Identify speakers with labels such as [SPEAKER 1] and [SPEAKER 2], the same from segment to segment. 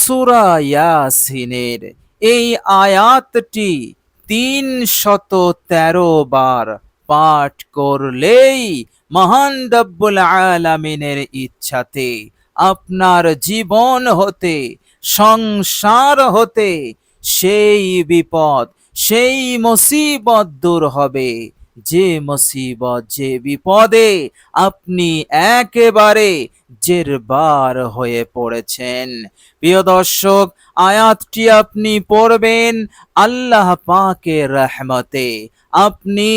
[SPEAKER 1] সূরা ইয়াসিনের এই আয়াতটি ৩১৩ বার পাঠ করলেই মহান রব্বুল আলামিনের ইচ্ছাতে আপনার জীবন হতে, সংসার হতে সেই বিপদ, সেই মুসিবত দূর হবে, যে মুসিবত, যে বিপদে আপনি একেবারে জেরবার হয়ে পড়েছেন। প্রিয় দর্শক, আয়াতটি আপনি পড়বেন আল্লাহ পাকের রহমতে আপনি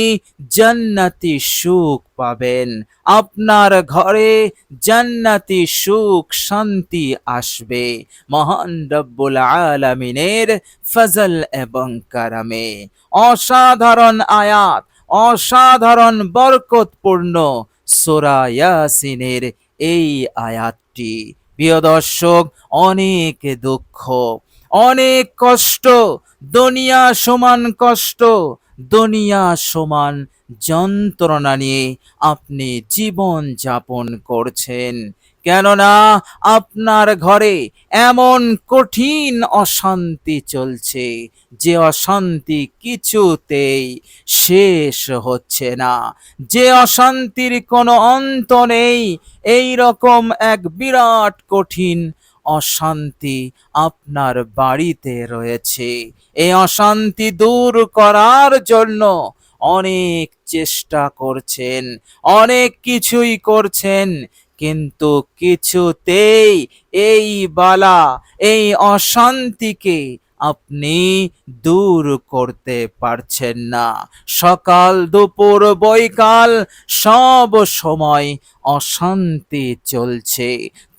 [SPEAKER 1] জান্নাতি সুখ পাবেন, আপনার ঘরে জান্নাতি সুখ শান্তি আসবে মহান রব্বুল আলামিনের ফজল এবং কারামে। অসাধারণ আয়াত, অসাধারণ বরকতপূর্ণ সূরা ইয়াসিনের এই আয়াতটি। প্রিয় দর্শক, অনেক দুঃখ, অনেক কষ্ট, দুনিয়া সমান কষ্ট, দুনিয়া সমান যন্ত্রণা নিয়ে আপনি জীবন যাপন করছেন, কেননা আপনার ঘরে এমন কঠিন অশান্তি চলছে যে অশান্তি কিছুতেই শেষ হচ্ছে না, যে অশান্তির কোনো অন্ত নেই। এই রকম এক বিরাট কঠিন অশান্তি আপনার বাড়িতে রয়েছে। এই অশান্তি দূর করার জন্য অনেক চেষ্টা করছেন, অনেক কিছুই করছেন, কিন্তু কিছুতেই এই বালা, এই অশান্তিকে আপনি দূর করতে পারছেন না। সকাল দুপুর বৈকাল সব সময় অশান্তি চলছে,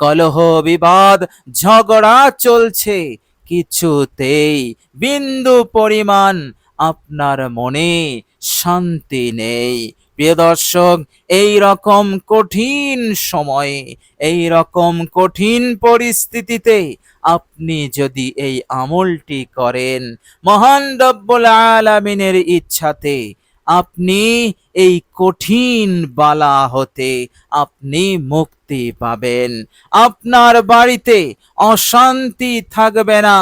[SPEAKER 1] কলহ বিবাদ ঝগড়া চলছে, কিছুতেই বিন্দু পরিমাণ আপনার মনে শান্তি নেই। প্রিয় দর্শক, এই রকম কঠিন সময়ে, এই রকম কঠিন পরিস্থিতিতে আপনি যদি এই আমলটি করেন, মহান রব্বুল আলামিনের ইচ্ছাতে আপনি এই কঠিন বালা হতে আপনি মুক্তি পাবেন। আপনার বাড়িতে অশান্তি থাকবে না,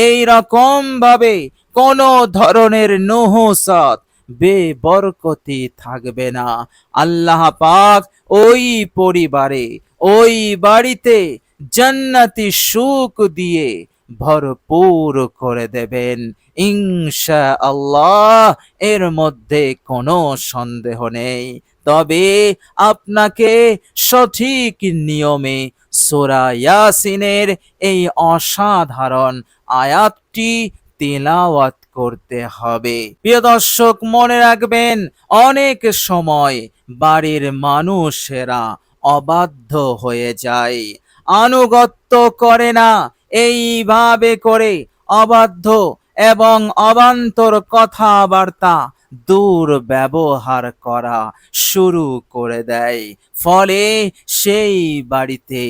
[SPEAKER 1] এই রকম ভাবে কোনো ধরনের নহুসত, বেবরকতি থাকবে না। আল্লাহ পাক ওই পরিবারে, ওই বাড়িতে জান্নাতি সুখ দিয়ে ভরপুর করে দেবেন ইনশাআল্লাহ, এর মধ্যে কোনো সন্দেহ নেই। তবে আপনাকে সঠিক নিয়মে সূরা ইয়াসিনের এই অসাধারণ আয়াতটি তিলাওয়াত করতে হবে। প্রিয় দর্শক, মনে রাখবেন, অনেক সময় বাড়ির মানুষেরা অবাধ্য হয়ে যায়, আনুগত্য করে না, এইভাবে করে অবাধ্য এবং অবান্তর কথাবার্তা দুর্ব্যবহার করা শুরু করে দেয়, ফলে সেই বাড়িতে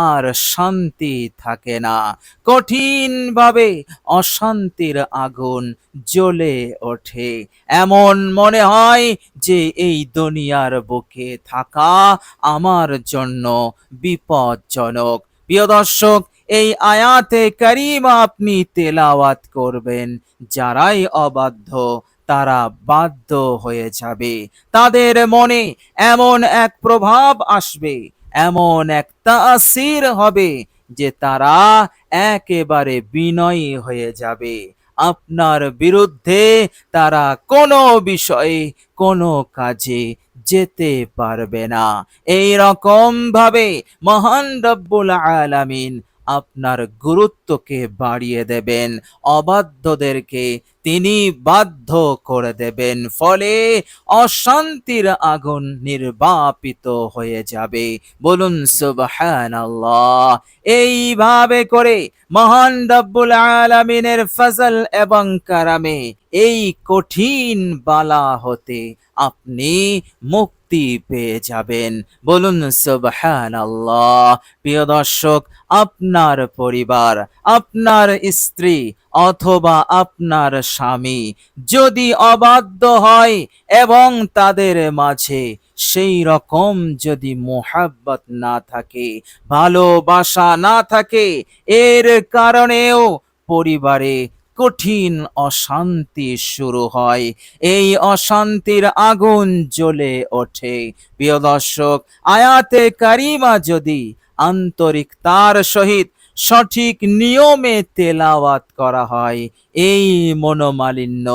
[SPEAKER 1] আর শান্তি থাকে না, কঠিনভাবে অশান্তির আগুন জ্বলে ওঠে। এমন মনে হয় যে এই দুনিয়ার বুকে থাকা আমার জন্য বিপজ্জনক। প্রিয় দর্শক, এই আয়াতে কারিমা আপনি তেলাওয়াত করবেন, যারাই অবাধ্য তারা বাধ্য হয়ে যাবে, তাদের মনে এমন এক প্রভাব আসবে, এমন এক তাসির হবে যে তারা একেবারে বিনয়ী হয়ে যাবে। আপনার বিরুদ্ধে তারা কোনো বিষয়ে, কোনো কাজে যেতে পারবে না। এই রকম ভাবে মহান রব্বুল আলামিন আপনার গুরুত্বকে বাড়িয়ে দেবেন, অবাধ্যদেরকে তিনি বাধ্য করে দেবেন, ফলে অশান্তির আগুন নির্বাপিত হয়ে যাবে। বলুন সুবহানাল্লাহ। এইভাবে করে মহান রব্বুল আলামিনের ফজল এবং কারামে এই কঠিন বালা হতে আপনি মুক্তি পেয়ে যাবেন। বলুন সুবহানাল্লাহ। প্রিয় দর্শক, আপনার পরিবার, আপনার স্ত্রী অথবা আপনার স্বামী যদি অবাধ্য হয় এবং তাদের মাঝে সেই রকম যদি মোহাব্বত না থাকে, ভালোবাসা না থাকে, এর কারণেও পরিবারে কঠিন অশান্তি শুরু হয়, এই অশান্তির আগুন জ্বলে ওঠে। প্রিয় দর্শক, আয়াতে কারিমা যদি আন্তরিকতার সহিত সঠিক নিয়মে তেলাওয়াত করা হয়, এই মনোমালিন্য,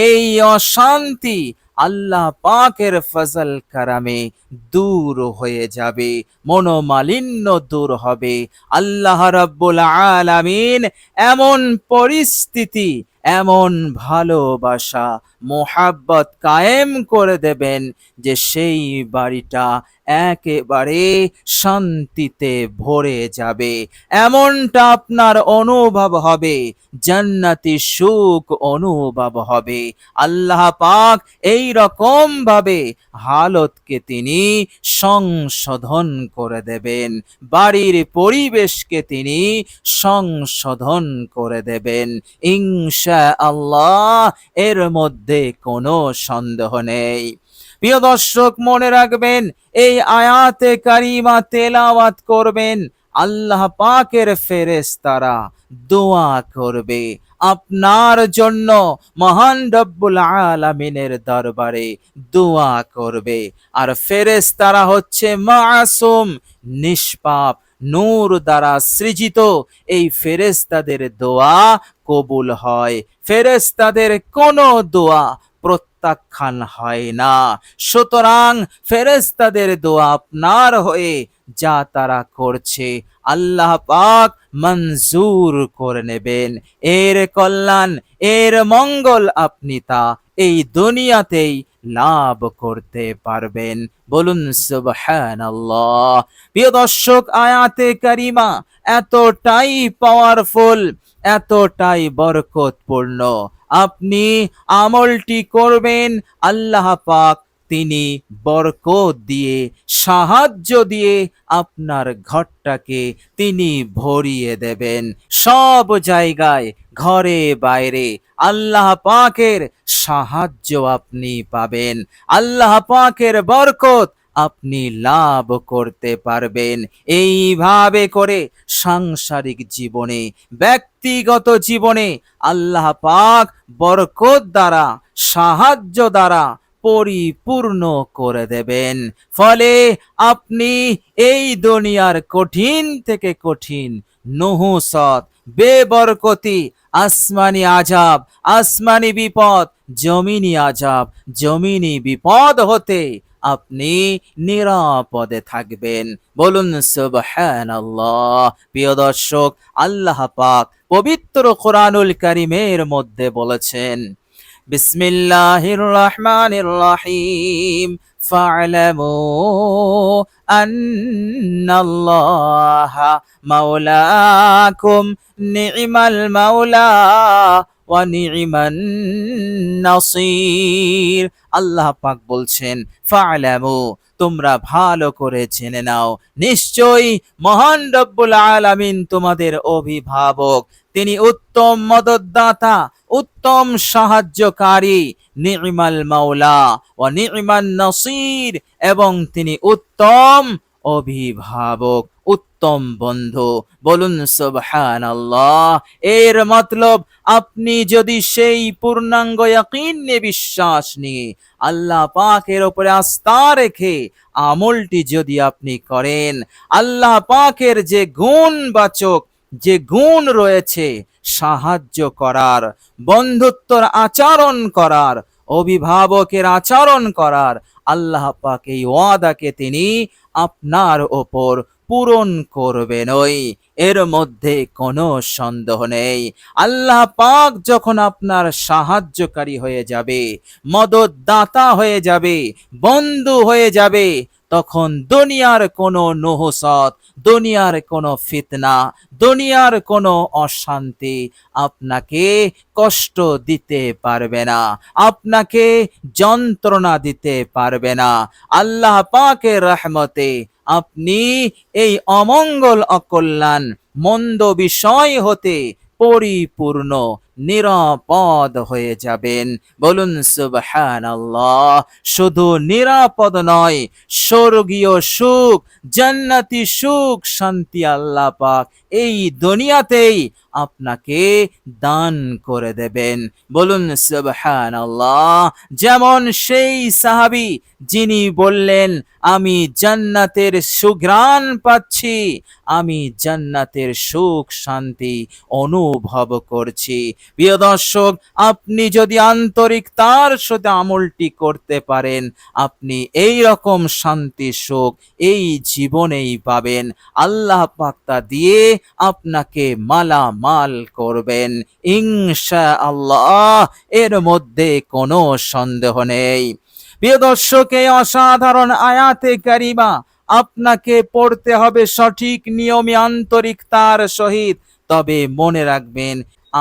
[SPEAKER 1] এই অশান্তি আল্লাহ পাকের ফজল কারামে দূর হয়ে যাবে, মনোমালিন্য দূর হবে। আল্লাহ রাব্বুল আলামিন এমন পরিস্থিতি, এমন ভালোবাসা, মোহাব্বত কায়েম করে দেবেন যে সেই বাড়িটা একেবারে শান্তিতে ভরে যাবে। এমনটা আপনার অনুভব হবে, জান্নাতি সুখ অনুভব হবে। আল্লাহ পাক এই রকম ভাবে হালতকে তিনি সংশোধন করে দেবেন, বাড়ির পরিবেশকে তিনি সংশোধন করে দেবেন ইনশাআল্লাহ, এর মধ্যে কোনো সন্দেহ নেই। প্রিয় দর্শক, মনে রাখবেন, এই আয়াতে কারিমা তেলাওয়াত করবেন, আল্লাহ পাকের ফেরেশতারা দোয়া করবে আপনার জন্য, মহান রব্বুল আলামিনের দরবারে দোয়া করবে। আর ফেরেশতারা হচ্ছে মাসুম, নিষ্পাপ, নূর দ্বারা সৃজিত। এই ফেরেশতাদের দোয়া কবুল হয়, ফেরেশতাদের কোনো দোয়া প্রত্যাখ্যান হয় না। সুতরাং ফেরেশতাদের দোয়া আপনার হয়ে যা তারা করছে, আল্লাহ পাক মঞ্জুর করে নেবেন। এর কল্যাণ, এর মঙ্গল আপনি তা এই দুনিয়াতেই লাভ করতে পারবেন। বলুন সুবহানাল্লাহ। প্রিয় দর্শক, আয়াতে কারিমা এতটাই পাওয়ারফুল, এতটাই বরকতপূর্ণ, আপনি আমলটি করবেন, আল্লাহ পাক তিনি বরকত দিয়ে, সাহায্য দিয়ে আপনার ঘরটাকে তিনি ভরিয়ে দেবেন। সব জায়গায়, ঘরে বাইরে আল্লাহ পাকের সাহায্য আপনি পাবেন, আল্লাহ পাকের বরকত আপনি লাভ করতে পারবেন। এইভাবে করে সাংসারিক জীবনে, ব্যক্তিগত জীবনে আল্লাহ পাক বরকত দ্বারা, সাহায্য দ্বারা পরিপূর্ণ করে দেবেন। ফলে আপনি এই দুনিয়ার কঠিন থেকে কঠিন নহুসত, বেবরকতি, আসমানি আজাব, আসমানি বিপদ, জমিনি আজাব, জমিনি বিপদ হতে আপনি নিরাপদে থাকবেন। বলুন সুবহানাল্লাহ। প্রিয় দর্শক, আল্লাহ পাক পবিত্র কোরআনুল কারীমের মধ্যে বলেছেন, বিসমিল্লাহির রহমানির রহিম, ফা'লামু আন্নাল্লাহা মাওলাকুম নি'মাল মাওলা ওয়া নি'মান নাসির। আল্লাহ পাক বলছেন, ফা'লামু, তোমরা ভালো করে জেনে নাও, নিশ্চয়ই মহান রব্বুল আলামিন তোমাদের অভিভাবক, তিনি উত্তম মদতদাতা, উত্তম সাহায্যকারী, নি'মাল মাওলা ওয়া নি'মান নাসির, এবং তিনি উত্তম অভিভাবক, উত্তম বন্ধু। বলুন সুবহানাল্লাহ। এর মতলব, আপনি যদি সেই পূর্ণাঙ্গ ইয়াকিন নিয়ে, বিশ্বাস নিয়ে, আল্লাহ পাকের উপরে আস্থা রেখে আমলটি যদি আপনি করেন, আল্লাহ পাকের যে গুণবাচক, যে গুণ রয়েছে, সাহায্য করার, বন্ধুত্বর আচরণ করার, অভিভাবকের আচরণ করার, আল্লাহ পাক এই ওয়াদাকে তিনি আপনার ওপর পূরণ করবেনই, এর মধ্যে কোনো সন্দেহ নেই। আল্লাহ পাক যখন আপনার সাহায্যকারী হয়ে যাবে, মদতদাতা হয়ে যাবে, বন্ধু হয়ে যাবে, তখন দুনিয়ার কোনো নহুসত, দুনিয়ার কোনো ফিতনা, দুনিয়ার কোনো অশান্তি আপনাকে কষ্ট দিতে পারবে না, আপনাকে যন্ত্রণা দিতে পারবে না। আল্লাহ পাকের রহমতে আপনি এই অমঙ্গল, অকল্যাণ, মন্দ বিষয় হতে পরিপূর্ণ, নিরাপদ হয়ে যাবেন। বলুন সুবহানাল্লাহ। শুধু নিরাপদ নয়, স্বর্গীয় সুখ, জান্নাতি সুখ, শান্তি আল্লাহ পাক এই দুনিয়াতেই আপনাকে দান করে দেবেন। বলুন সুবহানাল্লাহ। যেমন সেই সাহাবী যিনি বললেন, আমি জান্নাতের সুঘ্রাণ পাচ্ছি, আমি জান্নাতের সুখ শান্তি অনুভব করছি। প্রিয় দর্শক, আপনি যদি আন্তরিকতার সাথে আমলটি করতে পারেন, আপনি এই রকম শান্তি সুখ এই জীবনেই পাবেন। আল্লাহ পাক তা দিয়ে আপনাকে মালামাল করবেন ইনশাআল্লাহ, এর মধ্যে কোনো সন্দেহ নেই। প্রিয় দর্শক, এই অসাধারণ আয়াতে কারিমা আপনাকে পড়তে হবে সঠিক নিয়মে আন্তরিকতার সহিত। তবে মনে রাখবেন,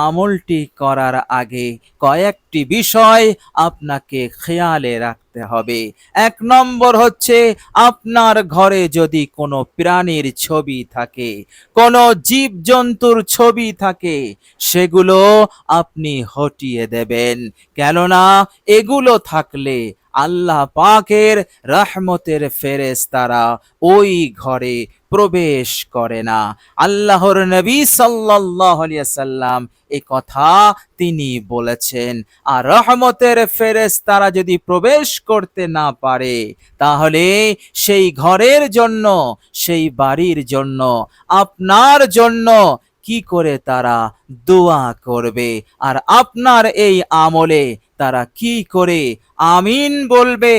[SPEAKER 1] আমলটি করার আগে কয়েকটি বিষয় আপনাকে খেয়ালে রাখতে হবে। 1 নম্বর হচ্ছে, আপনার ঘরে যদি কোনো প্রাণীর ছবি থাকে, কোনো জীবজন্তুর ছবি থাকে, সেগুলো আপনি হটিয়ে দেবেন। কেননা এগুলো থাকলে আল্লাহ পাকের রহমতের ফেরেশতারা ওই ঘরে প্রবেশ করে না। আল্লাহর নবী সাল্লাল্লাহু আলাইহি ওয়াসাল্লাম এই কথা তিনি বলেছেন। আর রহমতের ফেরেশতারা যদি প্রবেশ করতে না পারে, তাহলে সেই ঘরের জন্য, সেই বাড়ির জন্য, আপনার জন্য কি করে তারা দোয়া করবে? আর আপনার এই আমলে তারা কি করে আমিন বলবে?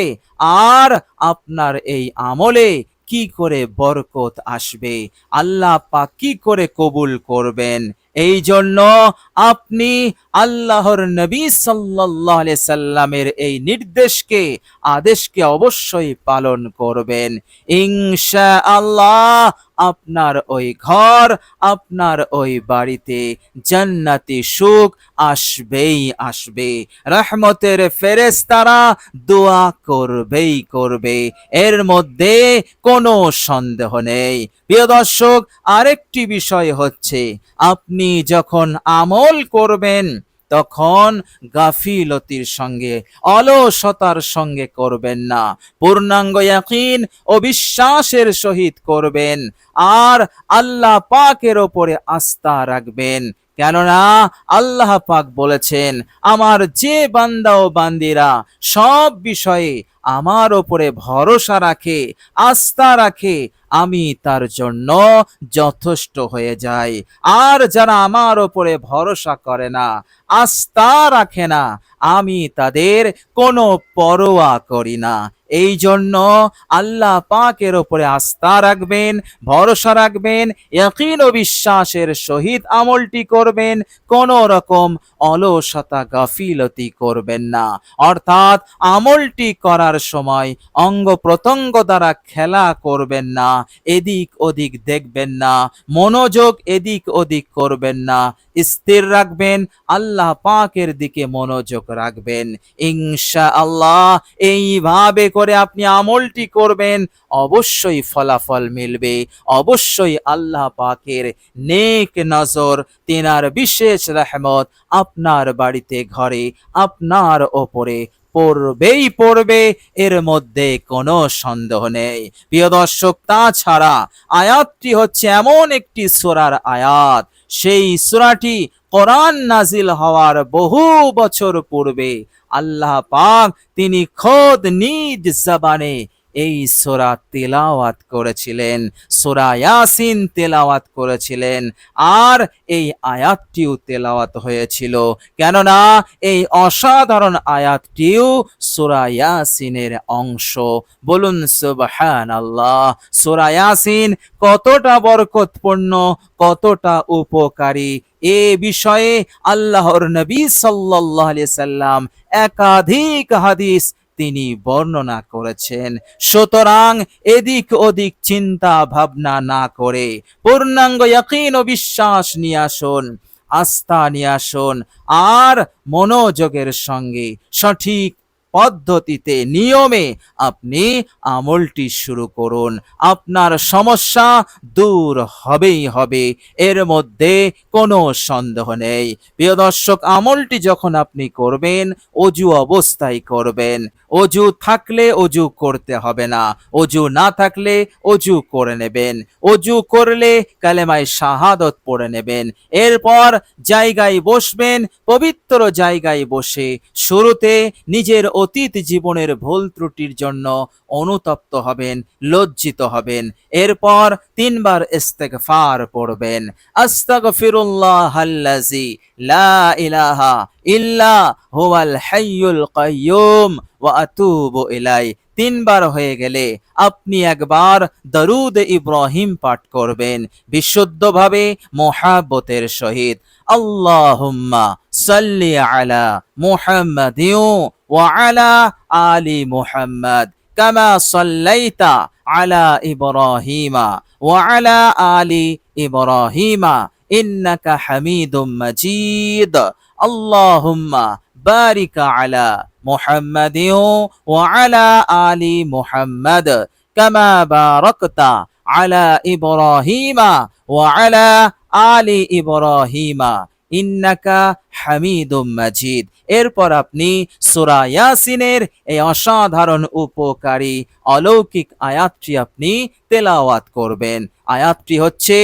[SPEAKER 1] আর আপনার এই আমলে কি করে বরকত আসবে? আল্লাহ পাক কি করে কবুল করবেন? এই জন্য আপনি আল্লাহর নবী সাল্লাল্লাহু আলাইহি সাল্লামের এই নির্দেশকে, আদেশকে অবশ্যই পালন করবেন ইনশাআল্লাহ। আপনার ওই ঘর, আপনার ওই বাড়িতে জান্নাতি সুখ আসবেই আসবে। রহমতের ফেরেশতারা দোয়া করবেই করবে, এর মধ্যে কোনো সন্দেহ নেই। প্রিয় দর্শক, আরেকটি বিষয় হচ্ছে, আপনি যখন আমল করবেন তখন গাফিলতির সঙ্গে, অলসতার সঙ্গে করবেন না। পূর্ণাঙ্গ ইয়াকিন ও বিশ্বাসের সহিত করবেন। আর আল্লাহ পাকের ওপরে আস্থা রাখবেন। কেননা আল্লাহ পাক বলেছেন, আমার যে বান্দা ও বান্দিরা সব বিষয়ে আমার ওপরে ভরসা রাখে, আস্থা রাখে, আমি তার জন্য যথেষ্ট হয়ে যাই। আর যারা আমার ওপরে ভরসা করে না, আস্থা রাখে না, আমি তাদের কোনো পরোয়া করি না। এই জন্য আল্লাহ পাকের ওপরে আস্থা রাখবেন, ভরসা রাখবেন, ইয়াকিন ও বিশ্বাসের সহিত আমলটি করবেন। কোন রকম অলসতা, গাফিলতি করবেন না। অর্থাৎ আমলটি করার সময় অঙ্গ প্রত্যঙ্গ দ্বারা খেলা করবেন না, এদিক ওদিক দেখবেন না, মনোযোগ এদিক ওদিক করবেন না। স্থির রাখবেন, আল্লাহ পাকের দিকে মনোযোগ রাখবেন ইনশাআল্লাহ। এইভাবে করে আপনি আমলটি করবেন, অবশ্যই ফলাফল মিলবে। অবশ্যই আল্লাহ পাকের নেক নজর, তিনার বিশেষ রহমত আপনার বাড়িতে, ঘরে, আপনার ওপরে পড়বেই পড়বে, এর মধ্যে কোনো সন্দেহ নেই। প্রিয় দর্শক, তাছাড়া আয়াতটি হচ্ছে এমন একটি সূরার আয়াত, সেই সূরাটি কোরআন নাজিল হওয়ার বহু বছর পূর্বে আল্লাহ পাক তিনি খোদ নিজ জবানে এই সূরা তেলাওয়াত করেছিলেন, সূরা ইয়াসিন তেলাওয়াত করেছিলেন। আর এই আয়াতটিও তেলাওয়াত হয়েছিল, কেননা এই অসাধারণ আয়াতটিও সূরা ইয়াসিনের অংশ। বলুন সুবহানাল্লাহ। সূরা ইয়াসিন কতটা বরকতপূর্ণ, কতটা উপকারী, এ বিষয়ে আল্লাহর নবী সাল্লাল্লাহু আলাইহি সাল্লাম একাধিক হাদিস তিনি বর্ণনা করেছেন। সুতরাং এদিক ওদিক চিন্তা ভাবনা না করে পূর্ণাঙ্গ ইয়াকিন ও বিশ্বাস নিয়ে আসুন, আস্থা নিয়ে আসুন, আর মনোযোগের সঙ্গে সঠিক পদ্ধতিতে নিয়মে আপনি আমলটি শুরু করুন, আপনার সমস্যা দূর হবেই হবে, এর মধ্যে কোনো সন্দেহ নেই। প্রিয় দর্শক, আমলটি যখন আপনি করবেন অজু অবস্থায় করবেন। অজু থাকলে অজু করতে হবে না, অজু না থাকলে অজু করে নেবেন। অজু করলে কালেমায়ে শাহাদত পড়ে নেবেন। এরপর জায়গায় বসবেন, পবিত্র জায়গায় বসে শুরুতে নিজের অতীত জীবনের ভুল ত্রুটির জন্য অনুতপ্ত হবেন, লজ্জিত হবেন। এরপর 3 বার ইস্তেগফার পড়বেন। আস্তাগফিরুল্লাহাল্লাযী লা ইলাহা ইল্লা হুয়াল হাইয়ুল কাইয়্যুম ওয়া আতুবু ইলাই। 3 বার হয়ে গেলে আপনি একবার দরুদ ইব্রাহিম পাঠ করবেন বিশুদ্ধভাবে, মুহাব্বতের সহিত। আল্লাহুম্মা সাল্লি আলা মুহাম্মাদিন ওয়া আলা আলি মুহাম্মাদ কামা সাল্লাইতা আলা ইব্রাহিমা ওয়া আলা আলি ইব্রাহিমা ইন্নাকা হামিদুম মাজিদ। আল্লাহুম্মা বারিক আলা মুহাম্মাদিন ওয়া আলা আলি মুহাম্মাদ কামা বারাকতা আলা ইব্রাহিমা ওয়া আলা আলি ইব্রাহিমা ইন্নাকা হামিদুম মাজিদ। এরপর আপনি সূরা ইয়াসিনের এই অসাধারণ উপকারী অলৌকিক আয়াতটি আপনি তেলাওয়াত করবেন। আয়াতটি হচ্ছে,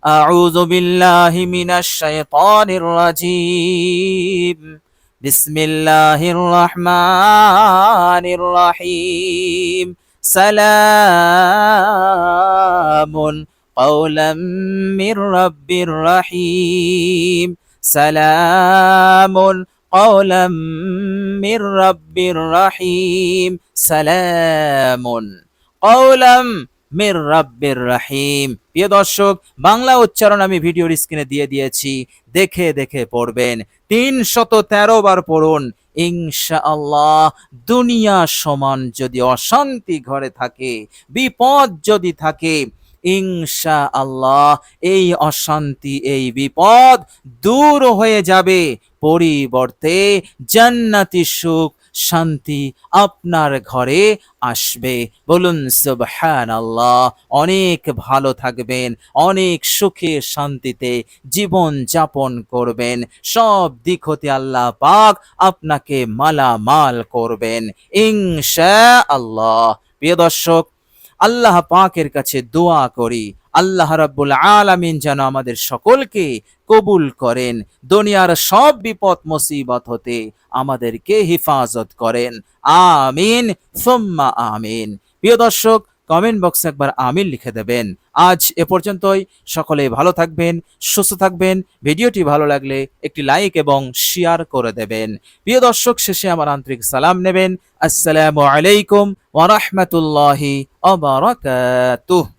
[SPEAKER 1] আউযু বিল্লাহি মিনাশ শাইতানির রাজীম, বিসমিল্লাহির রহমানির রহিম, সালামুন কাওলাম মির রাব্বির রহিম, সালামুন কাওলাম মির রাব্বির রহিম, সালামুন কাওলাম মির রাব্বির রহিম। প্রিয় দর্শক, বাংলা উচ্চারণ আমি ভিডিওর স্ক্রিনে দিয়ে দিয়েছি, দেখে দেখে পড়বেন। 313 বার পড়ুন। ইনশাআল্লাহ দুনিয়া সমান যদি অশান্তি ঘরে থাকে, বিপদ যদি থাকে, ইনশাআল্লাহ এই অশান্তি, এই বিপদ দূর হয়ে যাবে। পরিবর্তে জান্নাতি সুখ, শান্তি আপনার ঘরে আসবে। বলুন সুবহানাল্লাহ। অনেক ভালো থাকবেন, অনেক সুখে শান্তিতে জীবন যাপন করবেন। সব দিক হতে আল্লাহ পাক আপনাকে মালামাল করবেন ইনশাআল্লাহ। প্রিয় দর্শক, আল্লাহ পাকের কাছে দোয়া করি, আল্লাহ রাব্বুল আলামিন যেন আমাদের সকলকে কবুল করেন, দুনিয়ার সব বিপদ মুসিবত হতে আমাদেরকে হেফাজত করেন। আমিন সুম্মা আমিন। প্রিয় দর্শক, কমেন্ট বক্সে একবার আমিন লিখে দেবেন। আজ এ পর্যন্তই। সকলে ভালো থাকবেন, সুস্থ থাকবেন। ভিডিওটি ভালো লাগলে একটি লাইক এবং শেয়ার করে দেবেন। প্রিয় দর্শক, শেষে আমার আন্তরিক সালাম নেবেন। আসসালামু আলাইকুম ওয়া রাহমাতুল্লাহি ওয়া বারাকাতুহু।